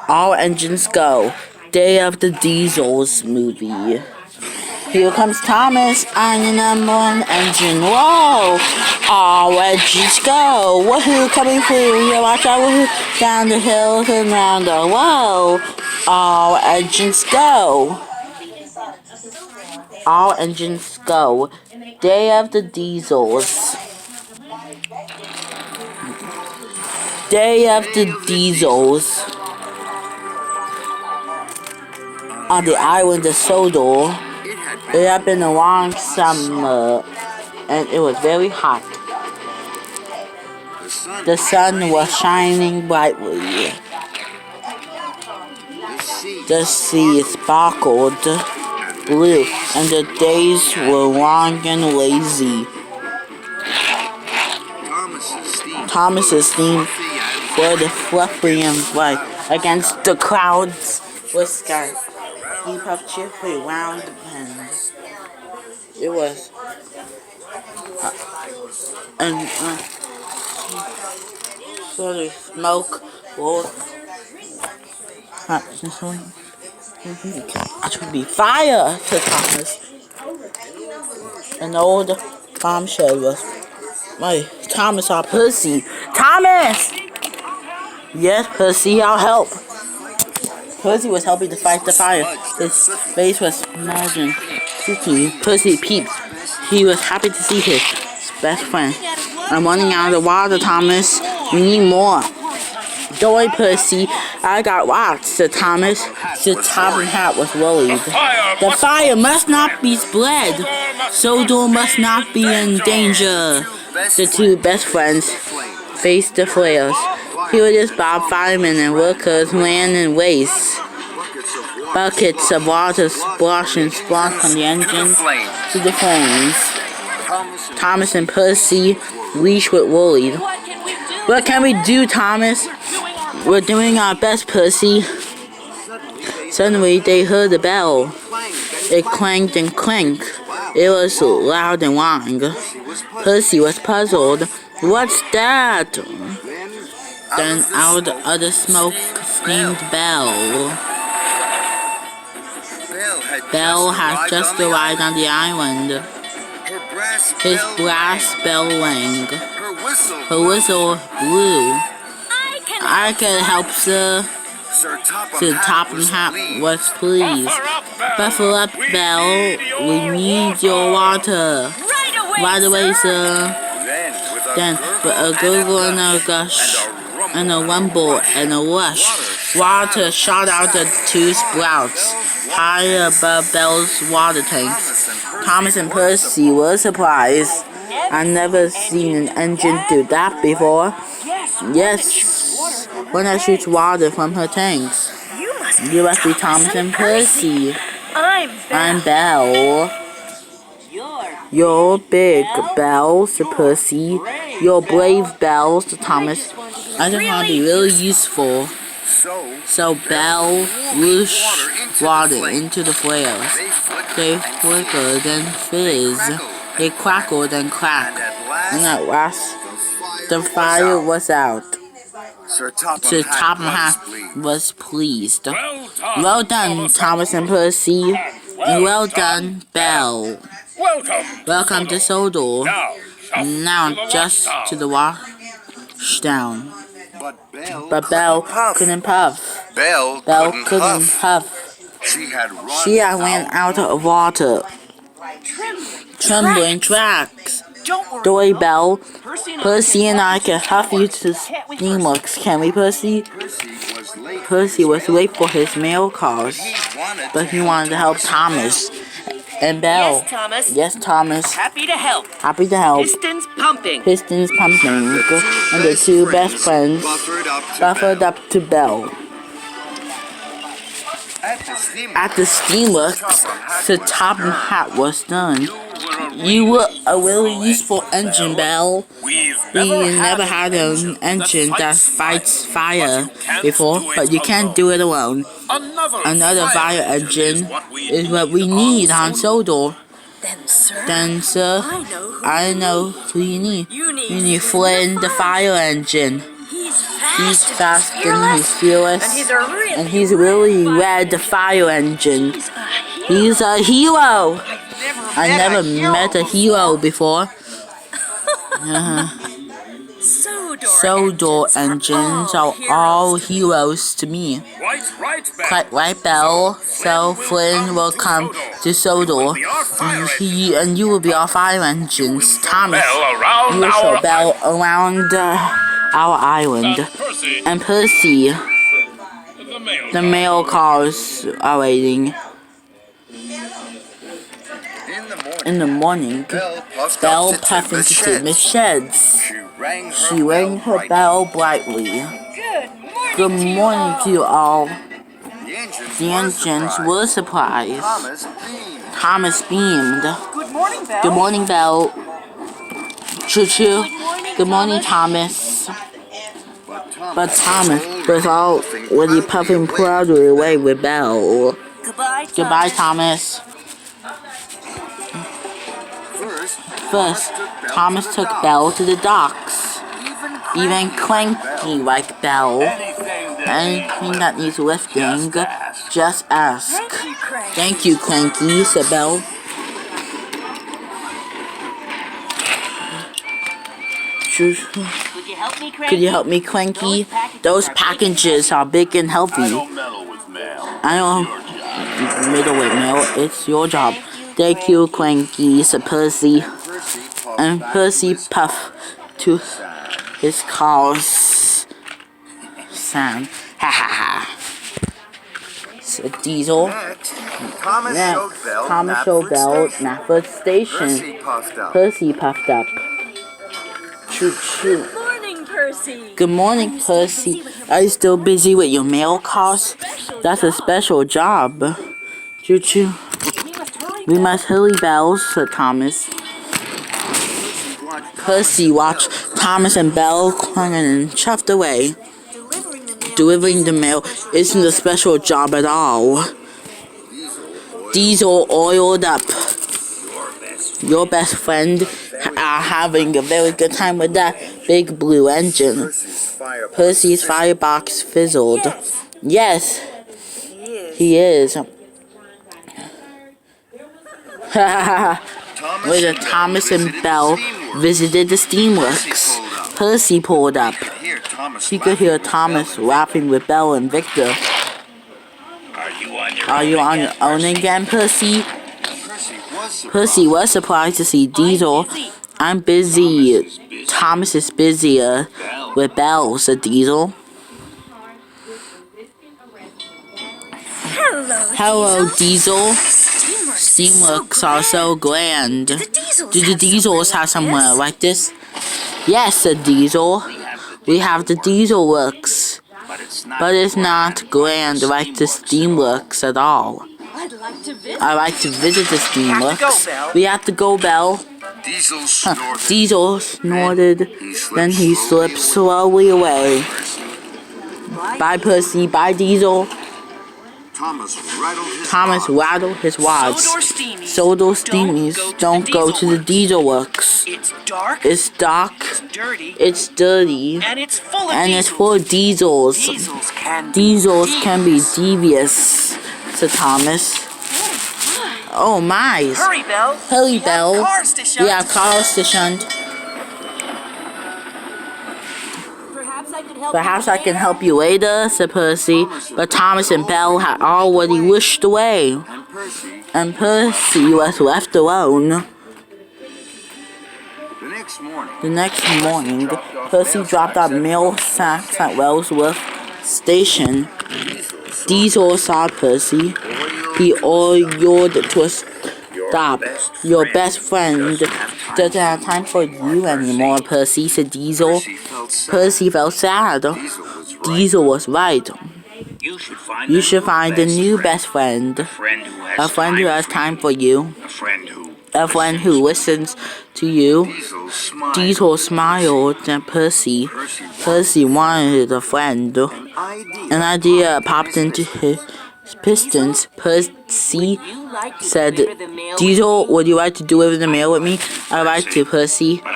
All engines go. Day of the Diesels movie. Here comes Thomas on the number one engine. Whoa! All engines go. Woohoo! Coming through. Yeah, watch out. Woohoo! Down the hills and round the. Whoa! All engines go. All engines go. Day of the Diesels. Day of the Diesels. On the island of Sodor. It had been a long summer and it was very hot. The sun was shining brightly. The sea sparkled blue and the days were long and lazy. Thomas's steam floated fluffy and bright against the clouds with sky. He puffed cheerfully round the bend. It was sort of smoke rolled. It would be fire to Thomas. An old farm shed was. Wait, Thomas saw Percy. Thomas! Yes, Percy, I'll help. Percy was helping to fight the fire. His face was smiling. Percy peeped. He was happy to see his best friend. I'm running out of water, Thomas. We need more. Don't worry, Percy. I got lots, said Thomas. The top hat was worried. The fire must not be spread. Sodor must not be in danger. The two best friends faced the flares. Stewardess Bob Fireman and workers ran in race. Buckets of water splashed and splashed from the engines to the flames. Thomas and Percy reached with worried. What can we do, Thomas? We're doing our best, Percy. Suddenly they heard a bell. It clanged and clanked. It was loud and long. Percy was puzzled. What's that? Then out of the smoke screamed Belle. Belle had just arrived on the island. His brass bell rang. Her whistle blew. I can help, sir. Sir Topham Hatt was pleased. Buffalo up, Belle. We need your water. Right away, sir. Then, with a gurgle and a gush, and a rumble and a rush, water shot out the two sprouts, high above Belle's water tanks. Thomas and Percy were surprised. I've never seen an engine do that before. Yes, when I shoot water from her tanks. You must be Thomas and Percy. I'm Belle. You're big, Belle, said Percy. You're brave, Belle, said Thomas. I just want to be really useful. So Belle whooshed water into the flares. They flickered and fizzed. They crackled and cracked. And at last, the fire was out. Sir Topham Hatt was pleased. Well done, Thomas and Percy. And well done, Belle. Welcome to Sodor. Now just to the washdown. But Belle couldn't puff. Belle couldn't puff. She had ran out of water. Trembling tracks. Don't worry, Belle. Percy and I can huff you to steamworks, can we, Percy? Percy was late for his mail calls, but he wanted to help Thomas. And Belle. Yes, Thomas. Happy to help. Pistons pumping. And the two best friends buffered up to Belle. At the steamworks, the Topham Hatt was done. You were a really useful engine, Belle. We never had an engine that fights fire before, but you can't do it alone. Another fire engine is what we need on Sodor. Then, sir, I know who you need. You need Flynn, the fire engine. He's fast and he's fearless. And he's really rad the fire engine. He's a hero. I never met a hero before. Sodor engines are all heroes to me. Quite right, Belle. So Flynn will come to Sodor, and you will be our fire engines. Thomas, you shall Belle around our island. And Percy, the mail cars are waiting. In the morning, Belle puffed into Miss Sheds. She rang her bell brightly. Good morning to you all. The engines were surprised. Thomas beamed. Good morning, Belle. Choo-choo. Good morning, Thomas. But Thomas was already puffing proudly away with Belle. Goodbye, Thomas. First, Thomas took Belle to the docks. Even Clanky liked Belle. Anything that needs lifting, just ask. Thank you, Clanky, said Belle. Could you help me, Clanky? Those packages are big and healthy. I don't meddle with mail. It's your job. Thank you, Clanky, said Percy. And Percy puffed to his car's sound. Ha ha ha. Said Diesel. Next, Thomas showed Belle Knapford Station. Percy puffed up. Choo choo. Good morning, Percy. Good morning, Percy. Are you still busy with your mail cars? That's a special job. Choo choo. We must hurry, Belle, said Thomas. Percy watched Thomas and Belle clung and chuffed away. Delivering the mail isn't a special job at all. Diesel oiled up. Your best friend are having a very good time with that big blue engine. Percy's firebox fizzled. Yes, he is. Later, Thomas and Belle visited the steamworks. Percy pulled up. She could hear Thomas laughing with Belle and Victor. Are you on your own again, Percy? Percy was surprised to see Diesel. I'm busy. Thomas is busier with Belle, said Diesel. Hello, Diesel. Steamworks are so grand. Do the Diesels have somewhere like this? Yes, said Diesel. We have the Diesel Works. But it's not grand like the Steamworks at all. I'd like to visit the Steamworks. We have to go, Belle. Diesel snorted. Then he slipped slowly away. Bye, Percy. Bye, Diesel. Thomas rattled his rods. Sodor Steamies don't go to the Diesel Works. It's dark. It's dirty. And it's full of diesels. Diesels can be devious, said Thomas. Oh my. Hurry, Belle. We have cars to shunt. Perhaps I can help you later, said Percy, but Thomas and Belle had already wished away, and Percy was left alone. The next morning, Percy dropped off mail sacks at Wellsworth Station. Diesel saw Percy. He ordered to a stop. Your best friend doesn't have time for you anymore, Percy, said Diesel. Percy felt sad. Diesel was right. You should find a new best friend. A friend who has time for you. A friend who listens to you. Diesel smiled at Percy. Percy wanted a friend. An idea popped into his pistons. Percy said, Diesel, would you like to deliver the mail with me? I'd like to, Percy. But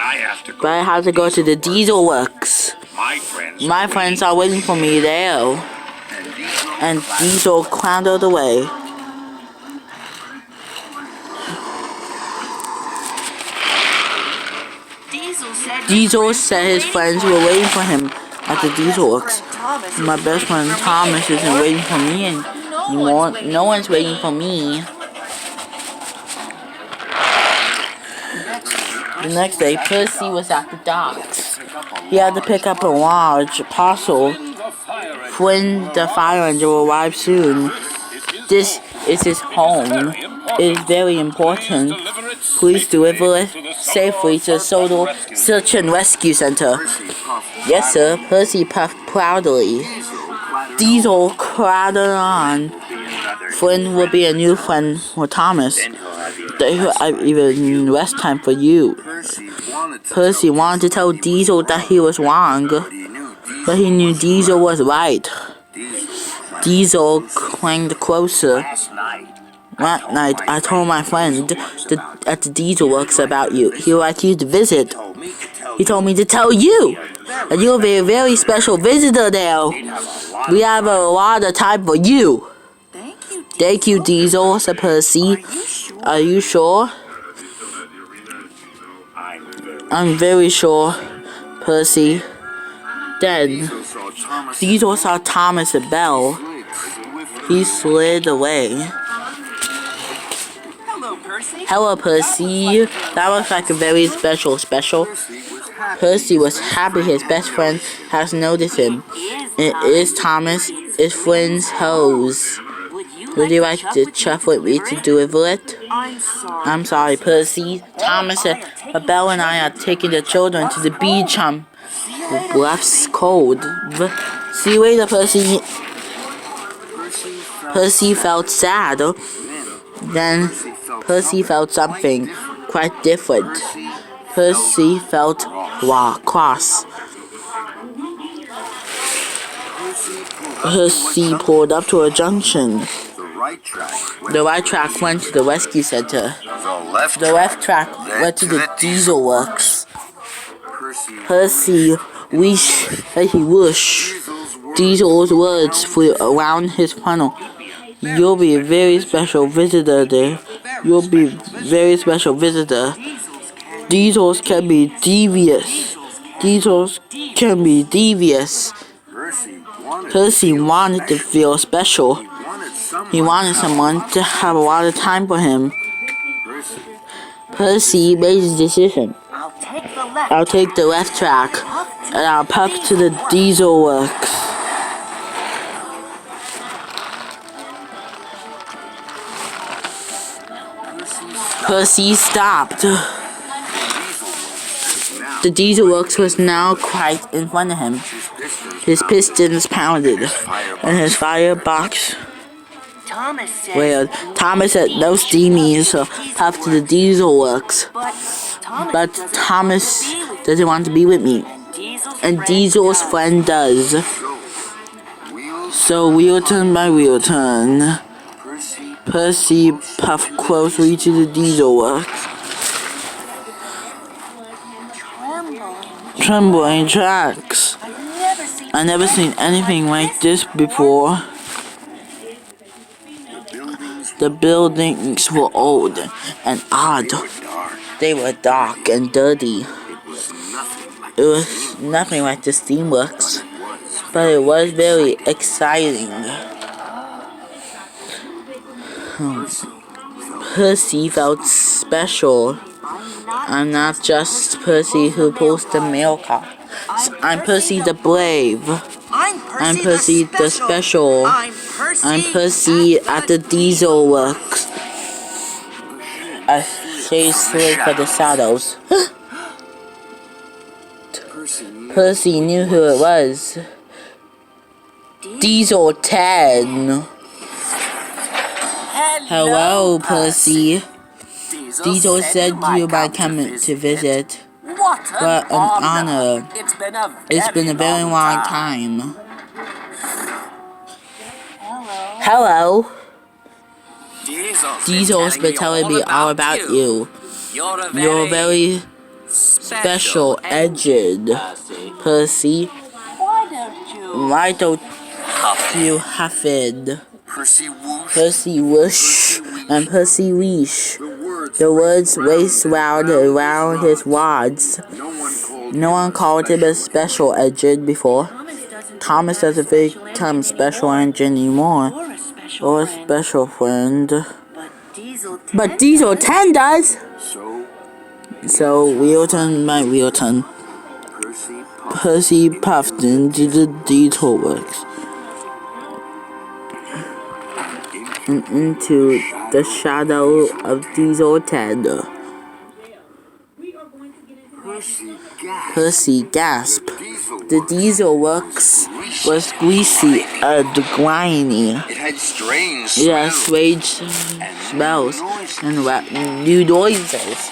I have to go to the Diesel Works. My friends are waiting for me there. And Diesel clattered away. Diesel said his friends were waiting for him at the Diesel Works. My best friend Thomas isn't waiting for me anymore. No one's waiting for me. The next day, Percy was at the docks. He had to pick up a large parcel. When the fire engine will arrive soon. This is his home. It is very important. Please deliver it safely to Sodal Search and Rescue Center. Yes, sir. Percy puffed proudly. Diesel clattered on. Flynn will be a new friend for Thomas. They have even less time for you. Percy wanted to tell Diesel that he was wrong, but he knew Diesel was right. Diesel clanged closer. That night, I told my friend at the Diesel Works about you. He would like you to visit. He told me to tell you that you'll be a very special visitor there. We have a lot of time for you. Thank you, Diesel, said Percy. Are you sure? I'm very sure, Percy. Then, Diesel saw Thomas and Belle. He slid away. Hello, Percy. That looks like a very special. Percy was happy his best friend has noticed him. It is Thomas. It's Flynn's hose. Would you like to chuff with me to deliver it? I'm sorry, Percy. Thomas said, but Belle and I are taking the children to the beach. Breath's cold. See you later, Percy. Percy felt sad. Then Percy felt something quite different. Percy felt cross. Percy pulled up to a junction. The right track went to the rescue center. The left track went to the Diesel Works. Percy wished that he wished. Diesel's words flew around his funnel. You'll be a very special visitor there. You'll be a very special visitor. Diesels can be devious. Percy wanted to feel special. He wanted someone to have a lot of time for him. Percy made his decision. I'll take the left track, and I'll puff to the Diesel Works. Percy stopped. The Diesel Works was now quite in front of him. His pistons pounded, and his firebox wailed. Thomas said no steamies, so puffed to the Diesel Works. But Thomas doesn't want to be with me, and Diesel's friend does. So wheel turn by wheel turn, Percy puffed closely to the Diesel Works. Trembling tracks. I've never seen anything like this before. The buildings were old and odd. They were dark and dirty. It was nothing like the steamworks, but it was very exciting. Percy felt special. I'm not just Percy who pulls the mail car. I'm Percy the Brave. I'm Percy the Special. I'm Percy at the Diesel Works. I chased slid for the saddles. Percy knew who it was. Diesel 10. Hello, Percy. Diesel said you might come to visit. What an honor. It's been a very long time. Hello. Diesel's been telling me all about you. You're very special, edged, Percy. Why don't you Hafid, Percy Whoosh, and Percy Weesh? The words raced round and round his wads. No one called him a special agent before. Thomas doesn't think I'm special agent anymore. Or a special friend. But Diesel 10 does! So Wheelton by Wheelton. Percy puffed into the Diesel Works. And into the shadow of Diesel 10. Percy gasped. The Diesel Works was greasy and grimy. It had strange It had strange smells and new noises.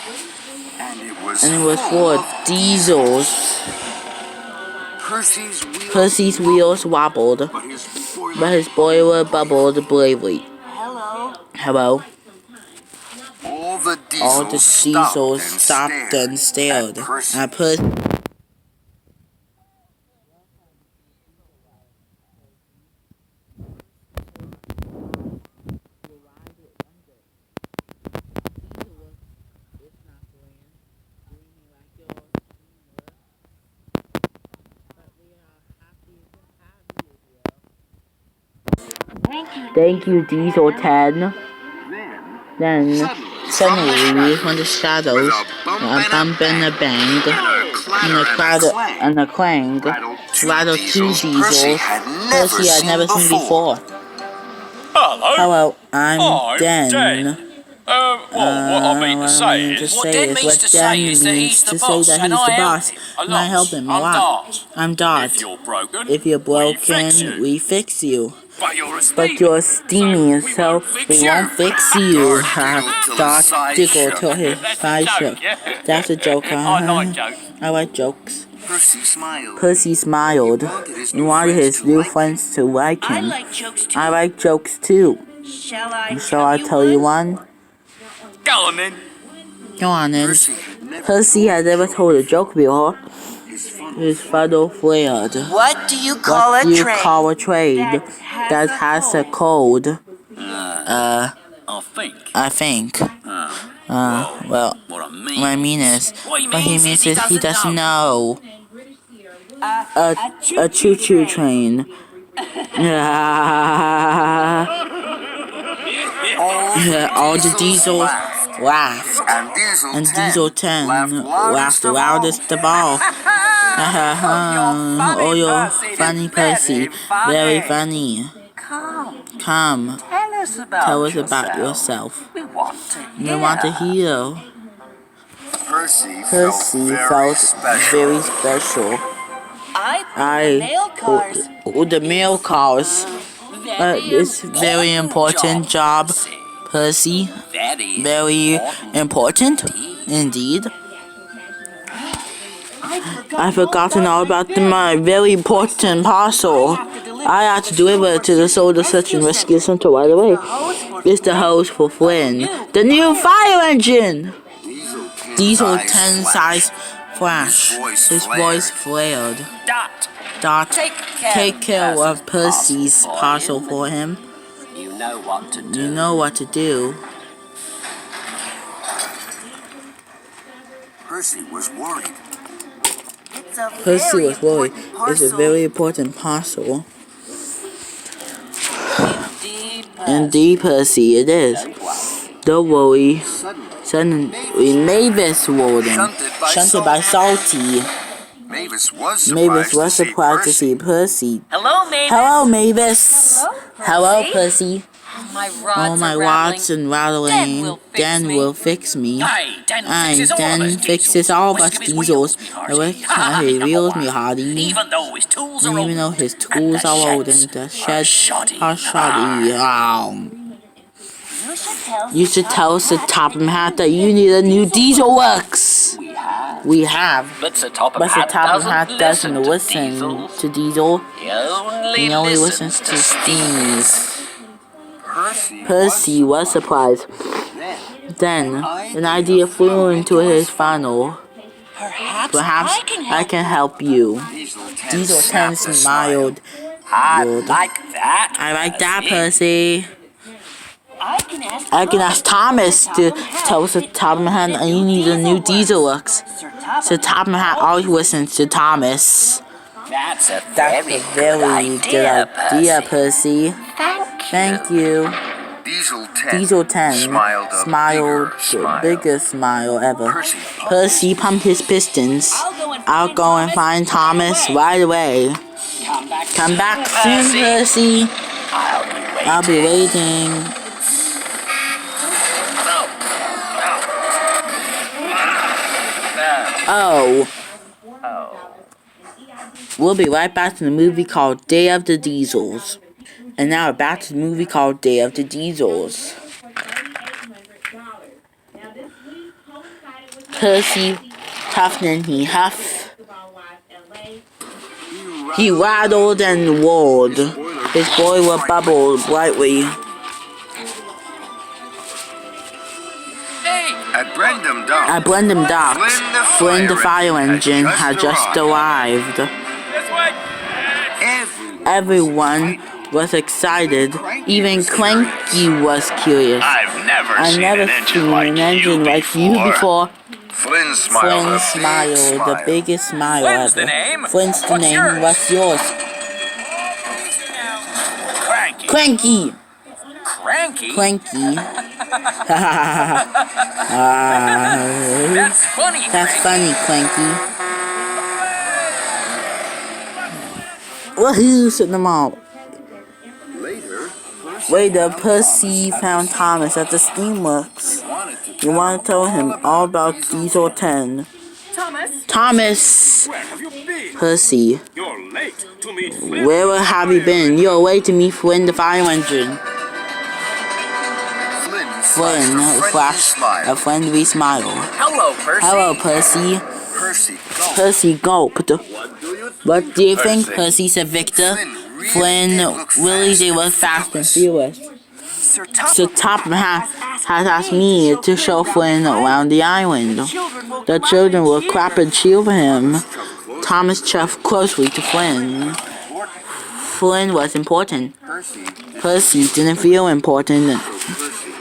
And it was full of diesels. Percy's wheels wobbled, but his boiler bubbled bravely. Hello. All the diesels stopped and stared at Percy. Thank you, Diesel 10. Then, suddenly, from the shadows, a bump and a bang, and a clang, rattled two diesels Percy had never seen before. Hello, I'm Den. What I mean to say is what Dan means to say that he's the boss. Can I help him a lot? I'm Dot. If you're broken, we fix you. But you're steamy, so we won't fix you. Dot giggled till his eyes shook. That's a joke, huh? I like jokes. Percy smiled and wanted his new friends to like him. I like jokes too. Shall I tell you one? Go on then. Percy had never told a joke before. His funnel flared. What do you call a trade that has a code? I think. Well, what I mean is, what he means is he doesn't know. A choo-choo train. All the diesels laughed, and Diesel 10 laughed the loudest of all. Oh, you're funny, Percy. Very funny. Come. Tell us about yourself. We want to hear. Percy felt very special. The mail cars. It's very important job, Percy. Very important, indeed. I've forgotten all about my very important parcel. I had to deliver it to the Solar Search and Rescue Center right away. It's the hose for Flynn. The new fire engine! Diesel 10 size flash. His voice flared. Dot, take care of Percy's parcel for him. You know what to do. You know what to do. Percy was worried. It's a very important parcel. Indeed, Percy, it is. Don't worry. Suddenly, Mavis rolled in, shunted by Salty. Mavis was surprised to see Percy. Hello, Mavis. Hello, Mavis. Hello, Percy. All my rods and rattling. Dan will fix me. Dan fixes all of us diesels. He wheels me hardy. Even though his tools are old and the sheds are shoddy. You should tell us the Topham Hatt that you need a new Diesel Works. We have. But the Topham Hatt doesn't listen to Diesel. He only listens to Steams. Percy was surprised. Then, an idea flew into his funnel. Perhaps I can help you. Diesel 10 smiled. I Good. like that. I like that, Percy. Percy. I can ask Thomas to tell us that Topham Hatt you need a new Diesel Works. So Topham Hatt always listens to Thomas. That's a That's very, a very good idea, Percy. Thank you. Diesel 10 Diesel 10 smiled the biggest smile ever. Percy Percy pumped his pistons. I'll go and find Thomas right away. Come back soon, Percy. I'll be waiting. Oh. We'll be right back to the movie called Day of the Diesels. And now back to the movie called Day of the Diesels. Percy huffed and he huffed. He rattled and roared. His boiler bubbled brightly. At Brendam Dock. At Brendam Docks, Flynn the fire engine had just arrived. Everyone was excited. Even Cranky was curious. I've never I seen never an engine seen like an engine like you before. Flynn Flynn smiled, the biggest smile Flynn's the ever. name. Flynn's the What's name. yours? What's yours? Cranky. Cranky. Cranky? Cranky. That's funny, That's Cranky. funny, Cranky. Woohoo! Sitting them all. Later, Percy found Thomas at the Steamworks. You want to tell him all about Diesel 10. Thomas! Where have you been? Percy. You're late to meet Flynn. Where have you been? You're away to meet Flynn the fire engine. Flynn flashed a friendly smile. Hello, Percy. Hello, Percy. Percy gulped. What do you think, Percy? Said Victor. Flynn really did look fast and fearless. So Topham Hatt has asked me to show Flynn around the island. The children will clap and cheer for him. Thomas chuffed closely to Flynn. Flynn was important. Percy didn't feel important.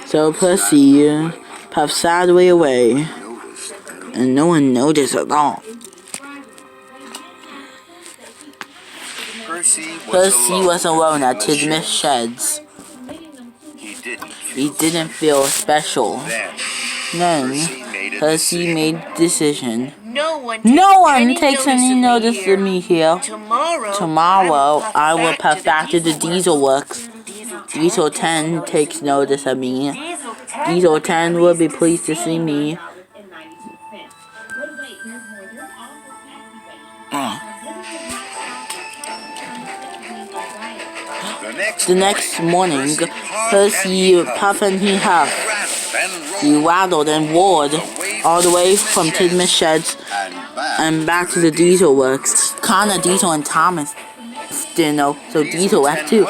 So Percy puffed sadly away. And no one noticed at all. Percy was alone at Tidmouth Sheds. He didn't feel special. Then Percy made a decision. No one takes any notice of me here. Tomorrow I will puff back to the Diesel Works. Diesel 10 takes notice of me. Diesel 10 will be pleased to see me. The next morning, Percy puffed and he huffed. He rattled and roared all the way from Tidmouth Sheds and back to the Diesel Works. Connor, Diesel, and Thomas didn't know, so Diesel left too.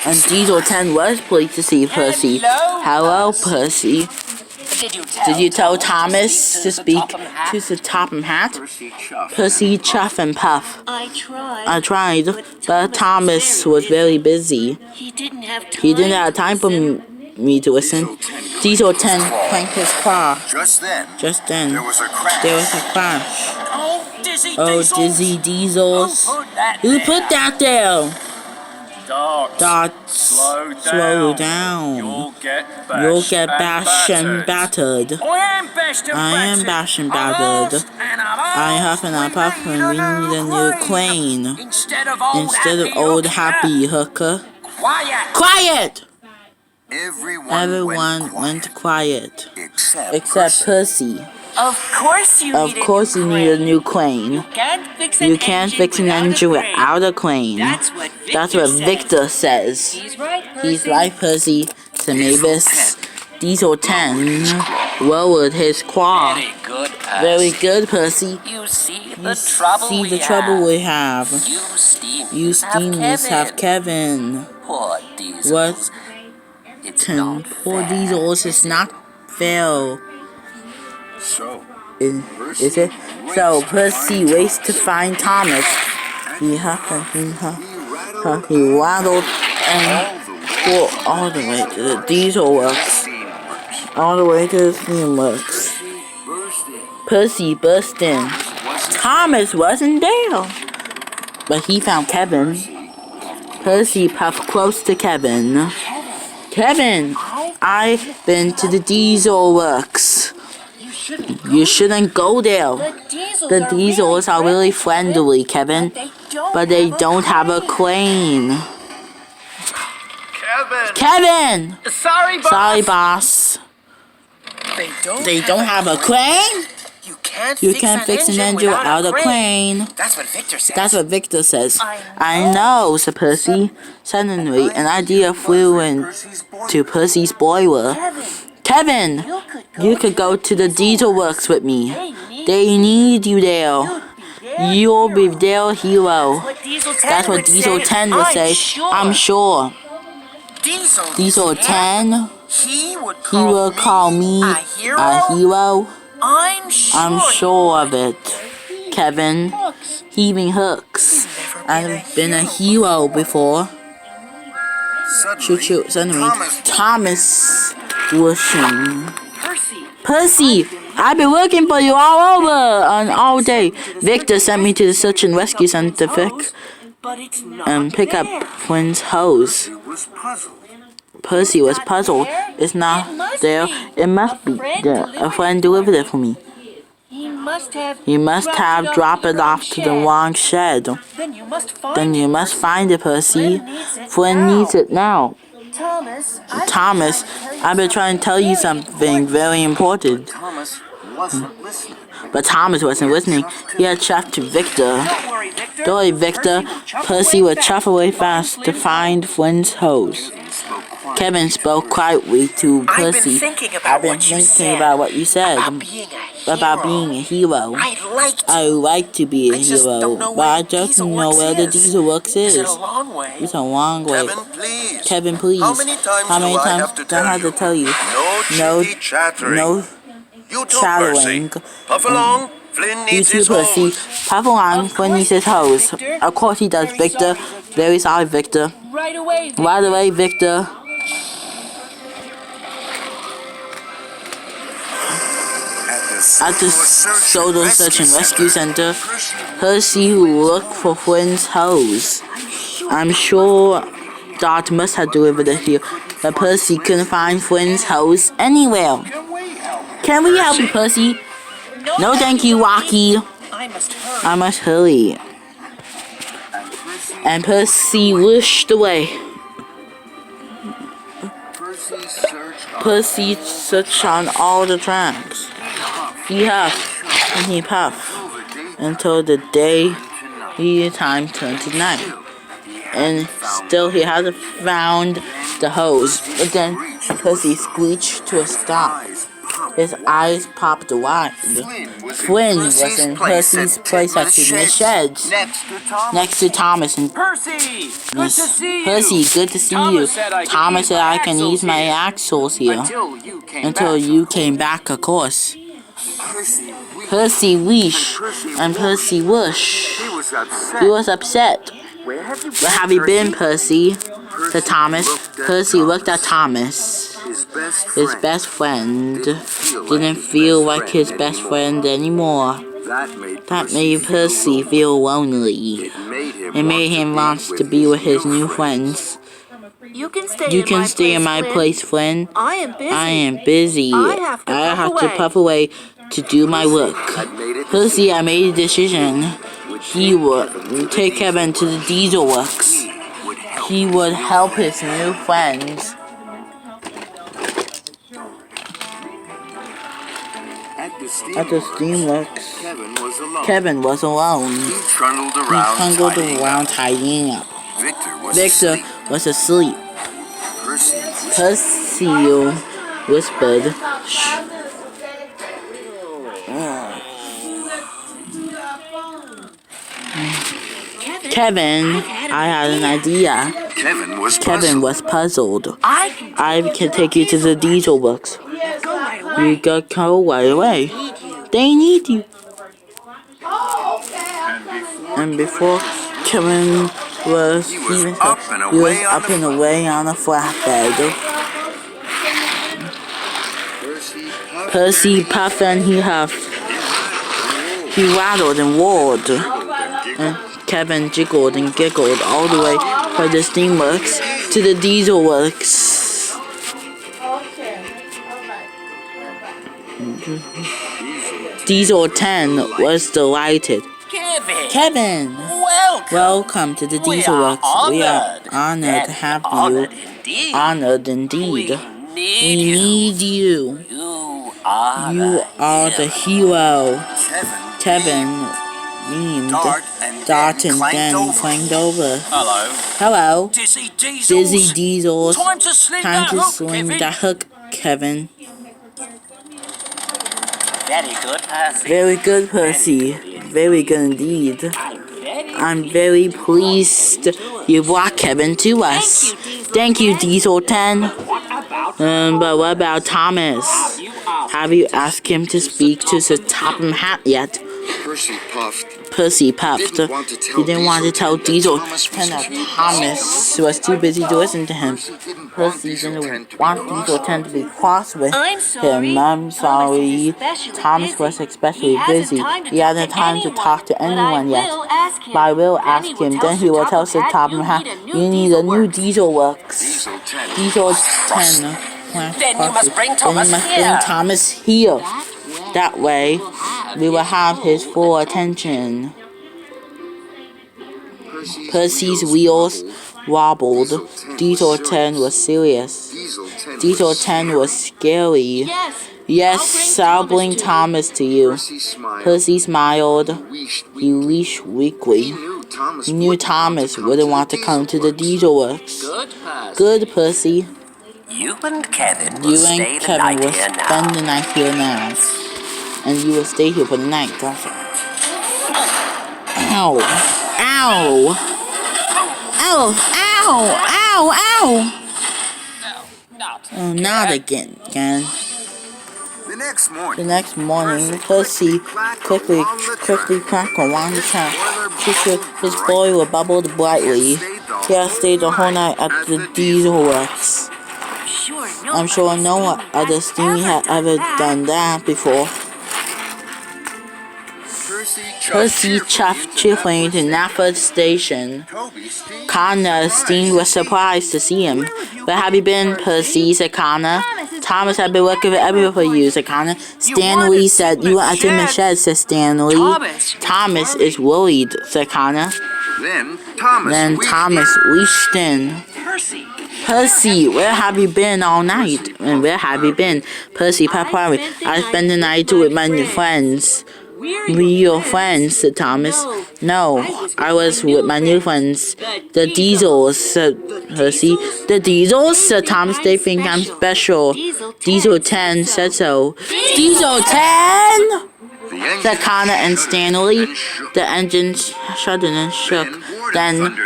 And Diesel 10 was pleased to see Percy. Hello, Percy. Did you tell Thomas to speak to the Topham Hatt? Percy chuffed and puffed. I tried, but Thomas was very busy. He didn't have time for me to listen. Diesel 10 cranked his car. Just then, There was a crash. Oh, Dizzy Oh, Diesels. Dizzy Diesels. Who put that there? Dot. Slow down. You'll get bashed and battered. I am bashed and battered. I huff and I puff and we need a new crane. Instead of old happy hooker. Quiet! Everyone went quiet. Except Percy. Of course you need a new crane. You can't fix an engine without a crane. That's what Victor says. He's right, Percy, said Mavis. Diesel 10 lowered his claw. Very good, Percy. You see You see the trouble we have. You steamers have Kevin. Poor Diesel. What? Poor Diesels is not fair. Is it? So Percy raced to find Thomas. He waddled and flew all the way to the diesel works. All the way to the steamworks. Percy burst in. Thomas wasn't there, but he found Kevin. Percy puffed close to Kevin. Kevin, I've been to the diesel works. You shouldn't go there. The diesels are really friendly, Kevin, but they don't have a crane. Kevin! Sorry, boss. They don't have a crane? You can't fix an engine without a crane. That's what Victor says. I know, said Percy. Suddenly, an idea flew into Percy's boiler. Kevin, you could go to the diesel works with me. They need you there. You'll be their hero. That's what Diesel 10 would say. I'm sure. Diesel 10? He will call me a hero? I'm sure of it. Kevin, heaving hooks. I've been a hero before. Shoot. Suddenly, Thomas whooshing. Percy, I've been looking for you all over and all day. Victor sent me to the search and rescue center and pick up Flynn's hose. Percy was puzzled. It's not there. It must be there. A friend delivered it for me. He must have dropped it off to the wrong shed. Then you must find it, Percy. Flynn needs it now. Thomas, I've been trying to tell you something very important. But Thomas wasn't listening. He had chuffed to Victor. Don't worry, Victor. Percy would chuff away fast to find Flynn's hose. Kevin spoke quietly to Percy. I've been thinking about what you said. About being a hero. I like to be a hero, but I just don't know where the diesel works is. It's a long way. Kevin, please. How many times do I have to tell you? No chattering. Puff along, Flynn needs You too, his Percy. hose. Puff along, Flynn needs his hose. Of course he does, Victor. Very sorry, Victor. Right away. Right away, Victor. At the Soda Search and Rescue Center, Percy looked for Flynn's hose. I'm sure Dot must have delivered it here, but Percy couldn't find Flynn's hose anywhere. Can we help you, Percy? No, thank you, Rocky. I must hurry. And Percy whooshed away. Percy searched on all the tracks. He huffed and he puffed until the time turned to night. And still he hasn't found the hose. But then Percy screeched to a stop. His eyes popped wide. Flynn was in Percy's place at the sheds, next to Thomas and Percy! Good to see you! Percy, good to see you. Thomas said I can use my axles here until you came back, of course. Percy Weesh and Percy Whoosh. He was upset. Where have you been, Percy? Said Thomas. Percy looked at Thomas. His best friend didn't feel like his best friend anymore. That made Percy feel lonely. It made him want to be with his new friends. You can stay in my place, Flynn. I am busy. I have to puff away to do my work. Percy, I made a decision. He would take Kevin to the diesel works. He would help his new friends. At the steamworks, Kevin was alone. He trundled around tidying up. Victor was asleep. Percy whispered, "Shh." Kevin, I had an idea. Kevin was puzzled. I can take you to the diesel works. You got go right away. They need you. And before Kevin was He was up and away on a flatbed. Percy Percy puffed and he huffed. He rattled and roared. And Kevin jiggled and giggled all the way from the steamworks to the diesel works. Diesel 10 was delighted. Kevin! Welcome to the Diesel Works. We are honored to have you. Honored indeed. We need you. You are the hero. Kevin beamed. Dart and then clanged over. Hello. Dizzy Diesels. Time to swing the hook, Kevin. Very good, Percy. Very good indeed. I'm very pleased you brought Kevin to us. Thank you, Diesel 10. But what about Thomas? Have you asked him to speak to Sir Topham Hatt yet? Percy puffed. He didn't want to tell Diesel 10 that Thomas was too busy to listen to him. Percy didn't want Diesel 10 to be cross with him. I'm sorry. Thomas was especially busy. He hasn't time to talk to anyone yet. But I will ask him. Then he will tell Sir Topham Hatt you need a new Diesel Works. Diesel 10. Then you must bring Thomas here. That way, we will have his full attention. Percy's wheels wobbled. Diesel 10 was serious. Diesel 10 was scary. Yes, I'll bring Thomas to you. Percy smiled. He wished weakly. He knew Thomas wouldn't want to come to the Diesel Works. Good, Percy. You and Kevin will spend the night here now. And you will stay here for the night, also. Ow! Ow! Ow! Ow! Ow! Ow! Oh, not again. The next morning, Percy quickly cracked along the track. His boiler bubbled brightly. He had stayed the whole night at the Diesel Works. I'm sure no other steamy had ever done that before. Percy chuffed cheerfully to Knapford Station. Connor Steam was surprised to see him. Where have you been, Percy? Said Connor. Thomas had been looking everywhere for you, said Connor. Stanley said you were at the shed, said Stanley. Thomas is worried, said Connor. Then Thomas reached in. Percy, where have you been all night? And where have you been? Percy Papari. I spent the night with my new friends. We your friends, said Thomas. No, I was with my new friends. The Diesels, said Percy. The Diesels, said Thomas. They think I'm special. Diesel 10 said so. Diesel 10! said Connor and Stanley. The engine shuddered and shook. Then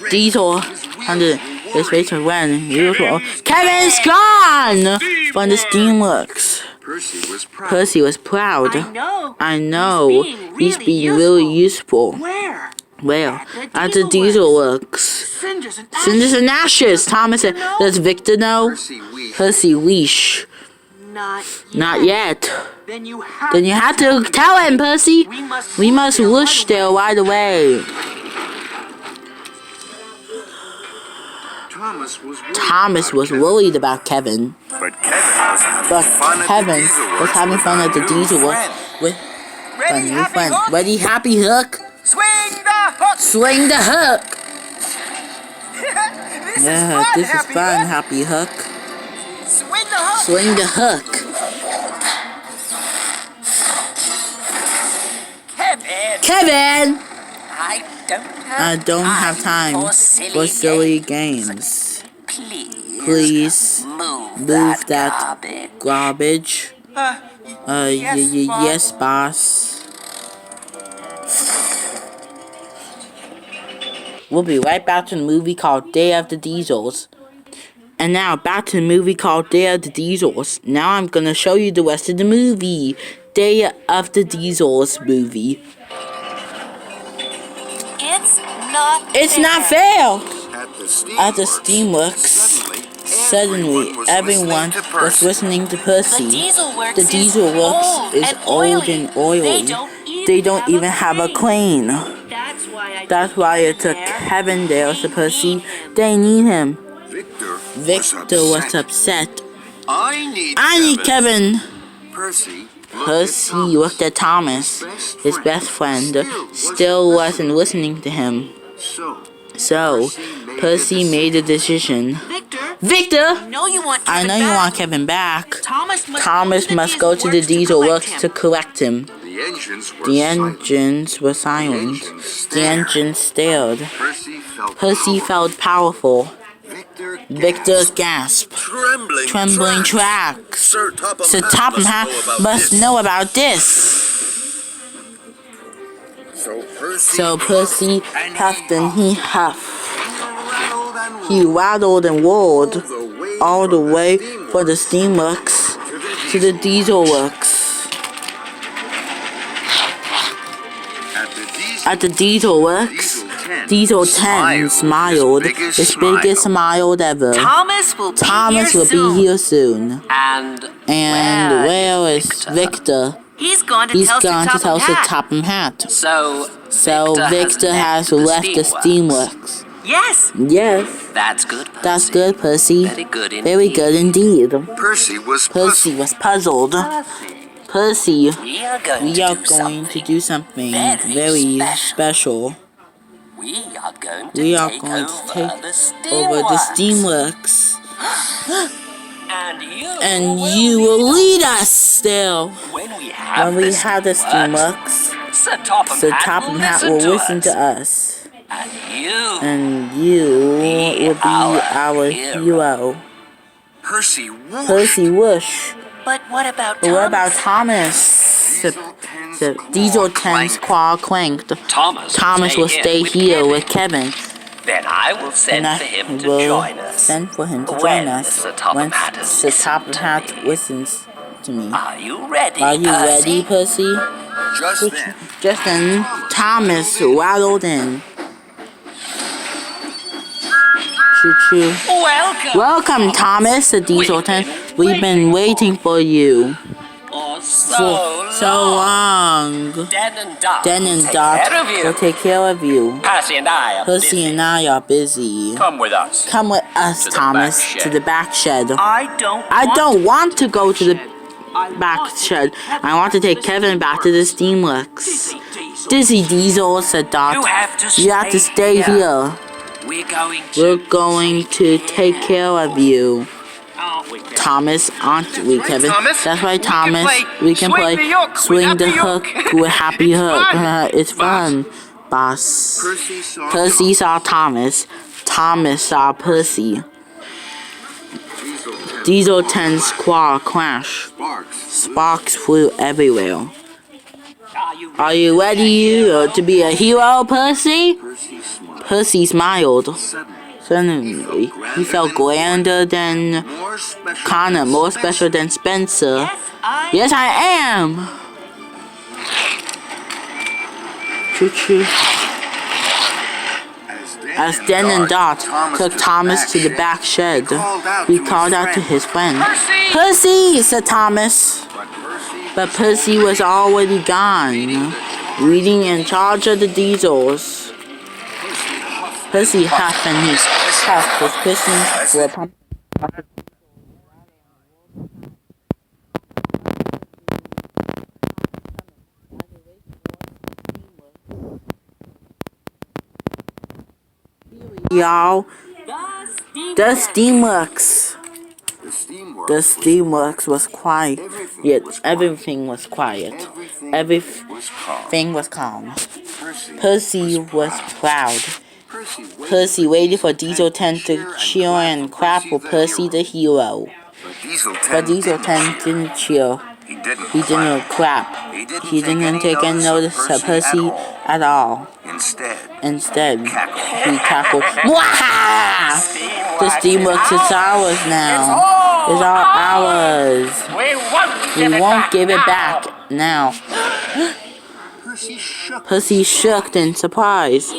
Diesel under his face was red. Beautiful. Kevin's gone from the Steamworks. Percy was proud. I know. He's being really useful. Where? At the Diesel Works. Cinders and ashes. Thomas said. Does Victor know? Percy wish. Not yet. Then you have to tell him, Percy. We must rush there right away. Thomas was worried about Kevin. But Kevin was having fun at the Diesel Works with a new friend. Ready, Happy Hook? Swing the hook! Yeah, this is fun, Happy Hook. Swing the hook. Kevin! I don't have time for silly games. Please move that garbage. Yes, boss. We'll be right back to the movie called Day of the Diesels. And now back to the movie called Day of the Diesels. Now I'm gonna show you the rest of the movie. Day of the Diesels movie. not It's not fair. fair. At the Steamworks, suddenly everyone was listening to Percy. The Diesel Works is old and oily. They don't even have a crane. That's why it took Kevin there to Percy. They need him. Victor was upset. I need Kevin. Percy looked at Thomas. His best friend still wasn't listening to him. So, Percy made a decision. Victor! I know you want Kevin back. Thomas must go to the Diesel Works to collect him. The engines were silent. The engines stared. Percy felt powerful. Victor gasped. Trembling tracks. Sir Topham Hatt must know about this. So Percy huffed and he huffed. He rattled and roared all the way from the Steamworks to the Diesel Works. At the Diesel Works, Diesel 10 smiled his biggest smile ever. Thomas will be here soon. And where is Victor? He's gone to tell Sir Topham Hatt. So Victor has left the Steamworks. Yes. That's good, Percy. That's good, Percy. Very good indeed. Percy was puzzled. Percy, We are going to do something very special. We are going We are going to take over the Steamworks. And you will lead us there. When we have the Steamworks, Sir Topham Hatt will listen to us. And you will be our hero. Percy Whoosh. But what about Thomas? The Diesel 10's claw clanked. Thomas will stay here with Kevin. Then I will send for him to join us. When Sir Topham Hatt listens to me. Are you ready, Percy? Just then, Thomas rattled in. Choo-choo. Welcome, Thomas, the Diesel 10. We've been waiting for you. So long. Den and Dot will take care of you. Percy and I are busy. Come with us. Come with us, Thomas, to the back shed. I don't want to go to the back shed. I want to take Kevin back to the Steamworks. Dizzy Diesel, said Dot. You have to stay here. We're going to take care of you. Thomas, aren't we, Kevin? That's right, Thomas. We can play Swing the Hook with Happy Hook. It's fun, boss. Percy saw Thomas. Thomas saw Percy. Diesel 10's claw crash. Sparks flew everywhere. Are you ready to be a hero, Percy? Percy smiled. Suddenly, he felt grander than Connor, more special than Spencer. Yes, I am! Choo-choo. As Den and Dot took Thomas to the back shed, he called out to his friend. Percy, said Thomas. But Percy was already gone, leading in charge of the Diesels. Percy huffed and his pistons were pumping. Y'all, the Steamworks. The Steamworks was quiet, yet everything was quiet. Everything was calm. Percy was proud. Percy waited for Diesel 10 to cheer and clap for Percy the hero. But Diesel 10 didn't cheer. He didn't clap. He didn't take any notice of Percy at all. Instead, he cackled. Mwahaha! The Steamworks is ours now. It's all ours. We won't give it back now. Percy shook in surprise.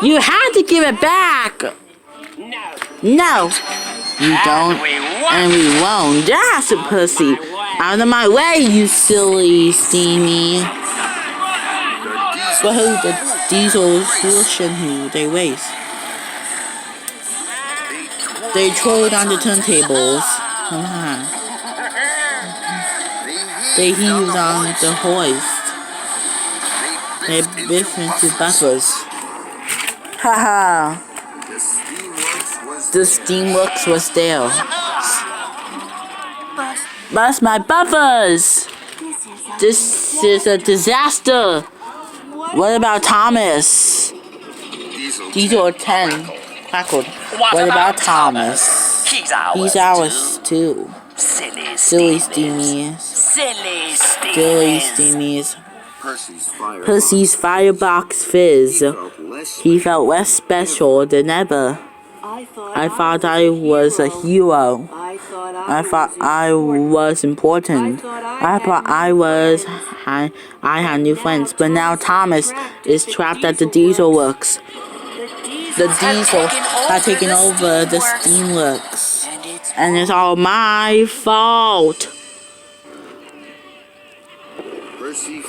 You have to give it back. No. You don't. And we won't. That's a pussy. Out of my way, you silly steamy. So who the diesel solution who they waste. They trolled on the turntables. They heaved on the hoist. They biffed into buffers. Haha. The steamworks was there. Bust my buffers! This is a disaster. What about Thomas? Diesel 10. Crackled. What about Thomas? He's ours too. Silly steamies. Silly steamies. Percy's firebox fizz. He felt less special than ever. I thought I was a hero. I thought I was important. I thought I had new friends. But now Thomas is trapped at the diesel works. The diesel had taken over the steamworks. And it's all my fault. Percy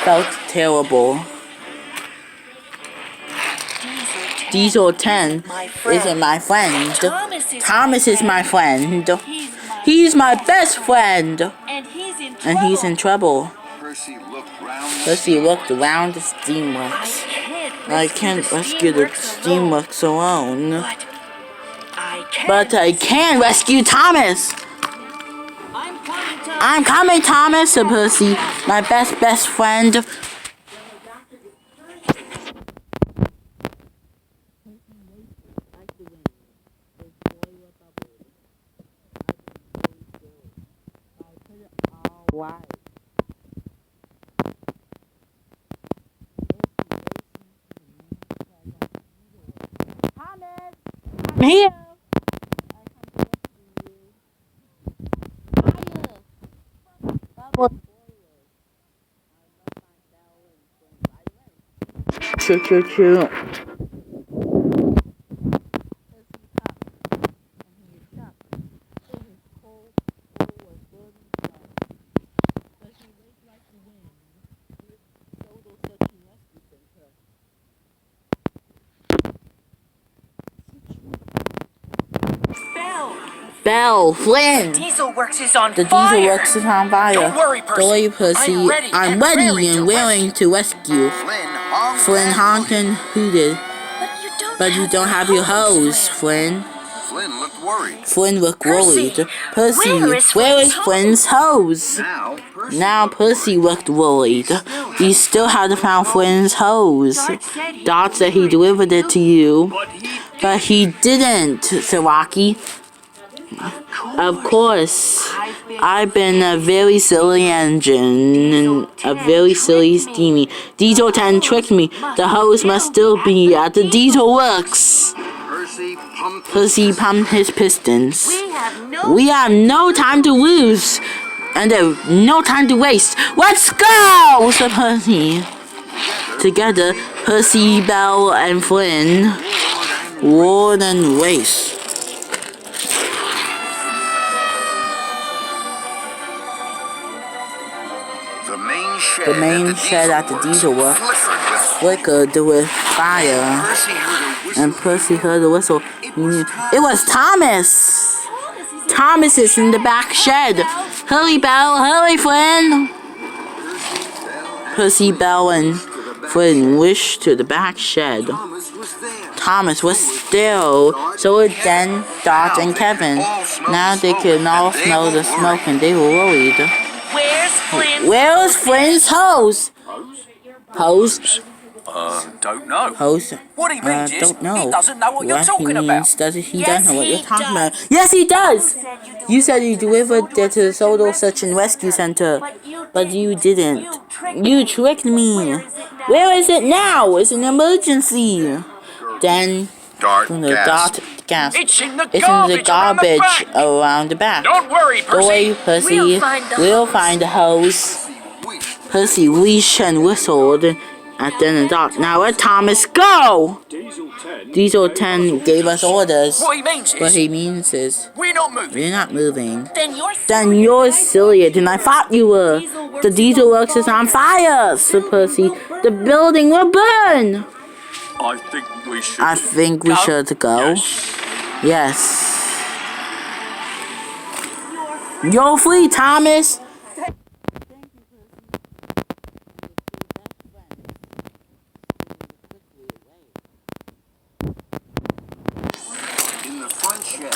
felt terrible. Diesel 10 isn't my friend. Thomas is my friend. He's my best friend. And he's in trouble. Percy looked around the steamworks. I can't rescue the steamworks alone. But I can rescue Thomas. I'm coming, Thomas, said Percy, my best friend. Why? Thomas, I'm here. Choo. Belle, Flynn! The diesel works is on the fire! Diesel works is on fire. Don't worry, Percy. I'm ready and willing to rescue. Flynn honked and hooted. But you don't have your hose, Flynn. Flynn looked worried. Percy, where is Flynn's hose? Now Percy looked worried. He still hadn't found Flynn's hose. Dot said he delivered it to you. But he didn't, said Rocky. Of course. I've been a very silly engine. A very silly steamy. Diesel 10 tricked me. The hose must still be at the diesel works. Percy pumped his pistons. We have no time to lose. And no time to waste. Let's go, said Percy. Together, Percy, Belle, and Flynn roared and raced. The main shed at the diesel works flickered with fire, and Percy heard a whistle. He knew it was Thomas! Thomas is in the back shed! Hurry, Belle! Hurry, Flynn! Percy, Belle, and Flynn wished to the back shed. Thomas was still, so were Dan, Dot, and Kevin. Now they could all smell the smoke, and they were worried. Where's Flynn's hose? Hose? Don't know. Hose? What he means is, don't know. he doesn't know what you're talking about. He doesn't know what you're talking about. Yes, he does! You said you delivered it to the Solar Search and Rescue Center, but you didn't. You tricked me. Where is it now? It's an emergency. Then, from the Dot gas. It's in the garbage around the back. Don't worry, Percy. Percy. We'll find the hose. Percy wished and whistled, at the end of the dock. Now let Thomas go! Diesel 10 gave us orders. What he means What is, he means is, we're not moving. we're not moving. Then Then you're sillier than I thought you were. The diesel works is on fire, said Percy. The building will burn. I think we should. I think we should go. Yes. You're free, Thomas.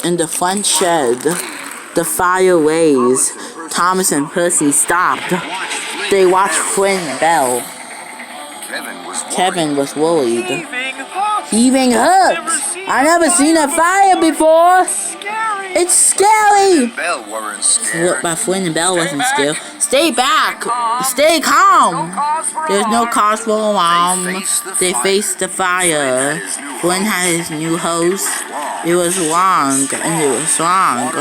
In the front shed, the fire raised. Thomas and Percy stopped. They watched Flynn and Belle. Kevin was worried. Heaving hurts. I never seen a fire before. It's scary. Belle weren't scared. But Flynn and Belle wasn't scared. Stay back. Stay calm. There's no cause for alarm. They faced the fire. Flynn had his new hose. It was long and it was strong.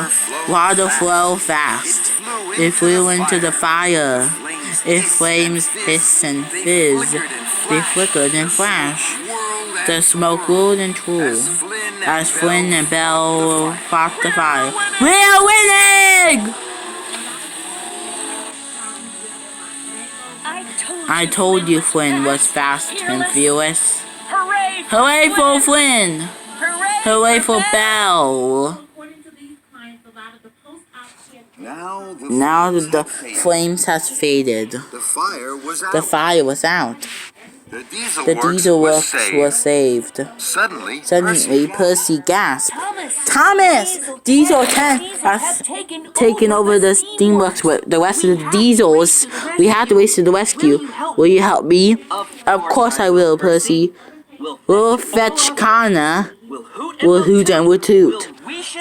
Water flowed fast. It flew into the fire. Its flames hissed and fizzed. They flickered and flashed. The smoke rolled and true as Flynn and Belle fought the fire. We are winning! I told you Flynn was fast and fearless. Hooray for Flynn! Hooray for Belle! Now the flames has faded. The fire was out. The diesel works was saved. Suddenly, Percy gasped. Thomas! Diesel 10 has taken over the steamworks with the rest of the diesels. We have to race to the rescue. Will you help me? Of course I will, Percy. We'll fetch Connor. We'll hoot and we'll toot.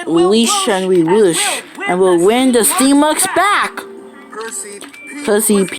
We'll wish and we wish. And we'll win the steamworks back. Percy